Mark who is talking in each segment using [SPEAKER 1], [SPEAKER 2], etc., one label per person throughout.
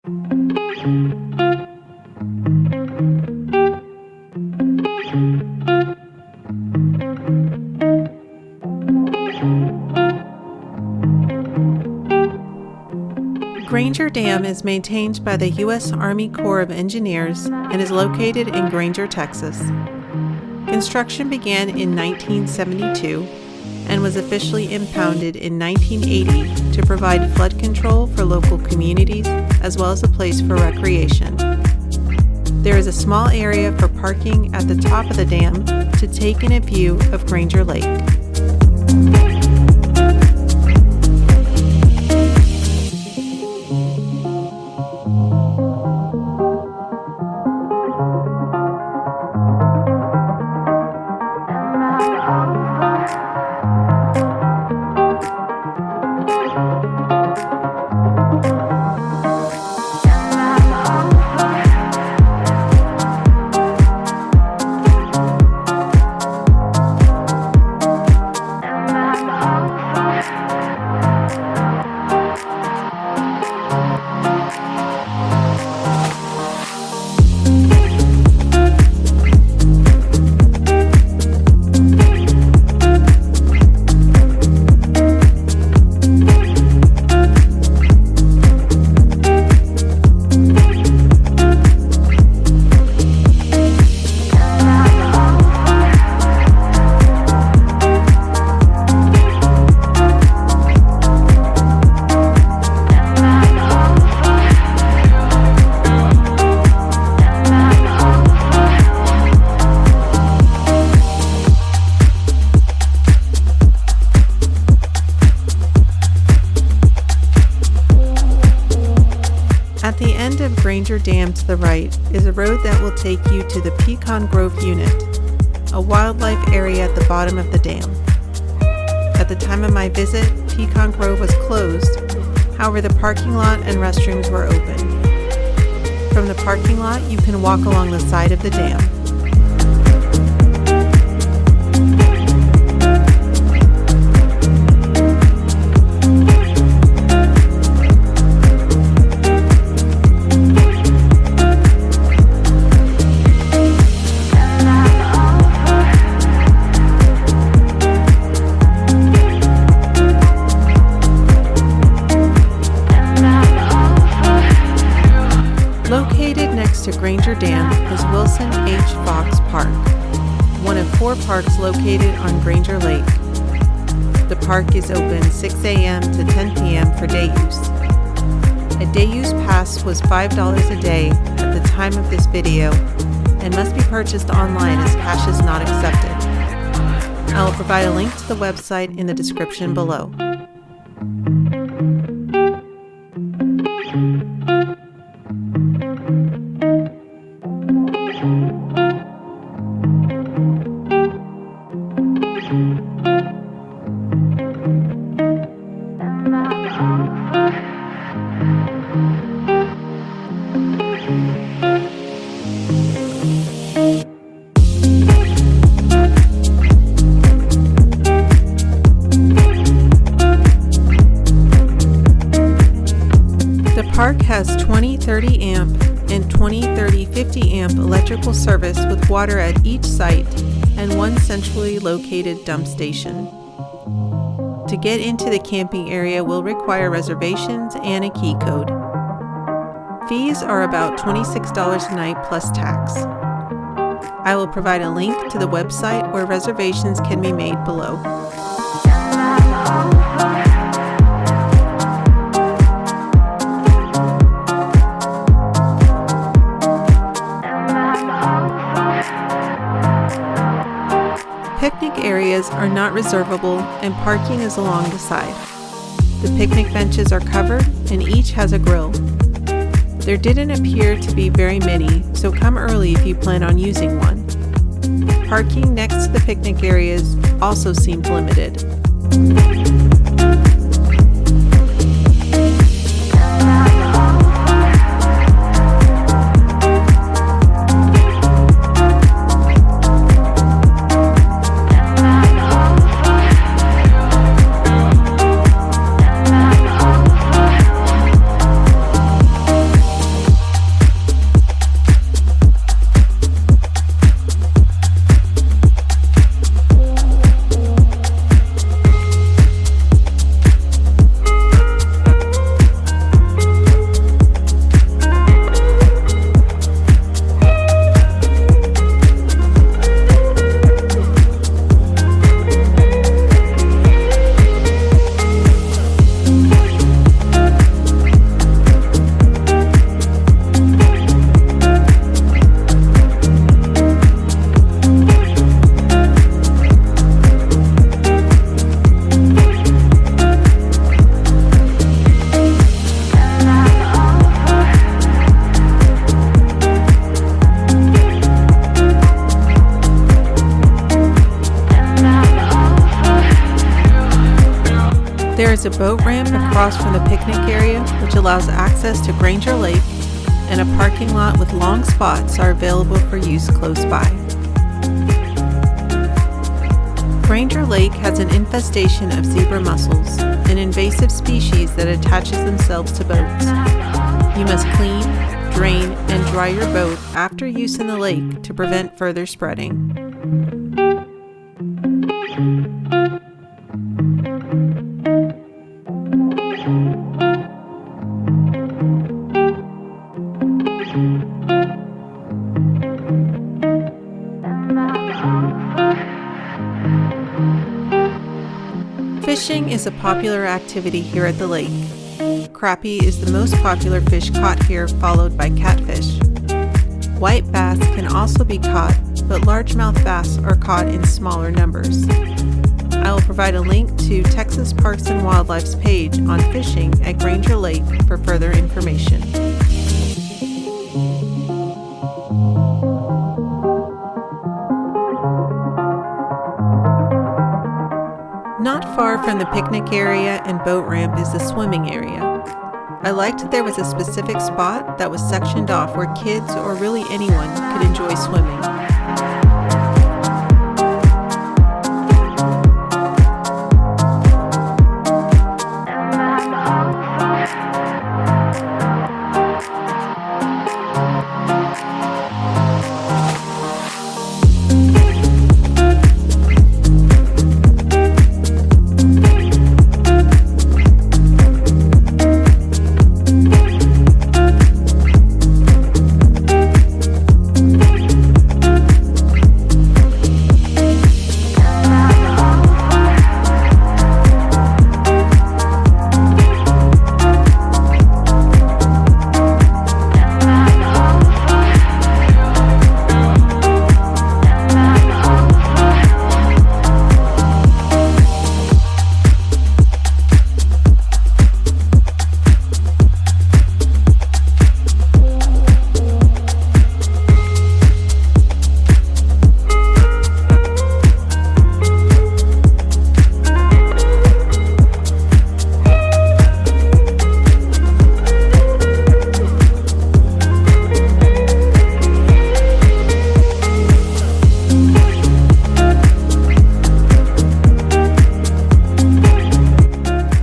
[SPEAKER 1] Granger Dam is maintained by the U.S. Army Corps of Engineers and is located in Granger, Texas. Construction began in 1972 and was officially impounded in 1980 to provide flood control for local communities as well as a place for recreation. There is a small area for parking at the top of the dam to take in a view of Granger Lake. At the end of Granger Dam to the right is a road that will take you to the Pecan Unit, a wildlife area at the bottom of the dam. At the time of my visit, Pecan Grove was closed, however the parking lot and restrooms were open. From the parking lot, you can walk along the side of the dam. Located next to Granger Dam is Wilson H. Fox Park, one of 4 parks located on Granger Lake. The park is open 6 a.m. to 10 p.m. for day use. A day use pass was $5 a day at the time of this video and must be purchased online as cash is not accepted. I will provide a link to the website in the description below. The park has 20-30 amp and 20-30-50 amp electrical service with water at each site and one centrally located dump station. To get into the camping area will require reservations and a key code. Fees are about $26 a night plus tax. I will provide a link to the website where reservations can be made below. Picnic areas are not reservable and parking is along the side. The picnic benches are covered and each has a grill. There didn't appear to be very many, so come early if you plan on using one. Parking next to the picnic areas also seemed limited. is a boat ramp across from the picnic area, which allows access to Granger Lake, and a parking lot with long spots are available for use close by. Granger Lake has an infestation of zebra mussels, an invasive species that attaches themselves to boats. You must clean, drain, and dry your boat after use in the lake to prevent further spreading. Fishing is a popular activity here at the lake. Crappie is the most popular fish caught here, followed by catfish. White bass can also be caught, but largemouth bass are caught in smaller numbers. I will provide a link to Texas Parks and Wildlife's page on fishing at Granger Lake for further information. Not far from the picnic area and boat ramp is the swimming area. I liked that there was a specific spot that was sectioned off where kids or really anyone could enjoy swimming.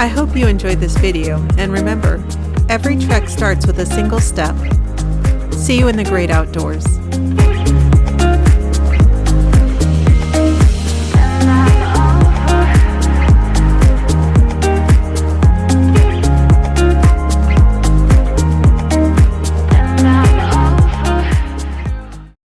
[SPEAKER 1] I hope you enjoyed this video, and remember, every trek starts with a single step. See you in the great outdoors.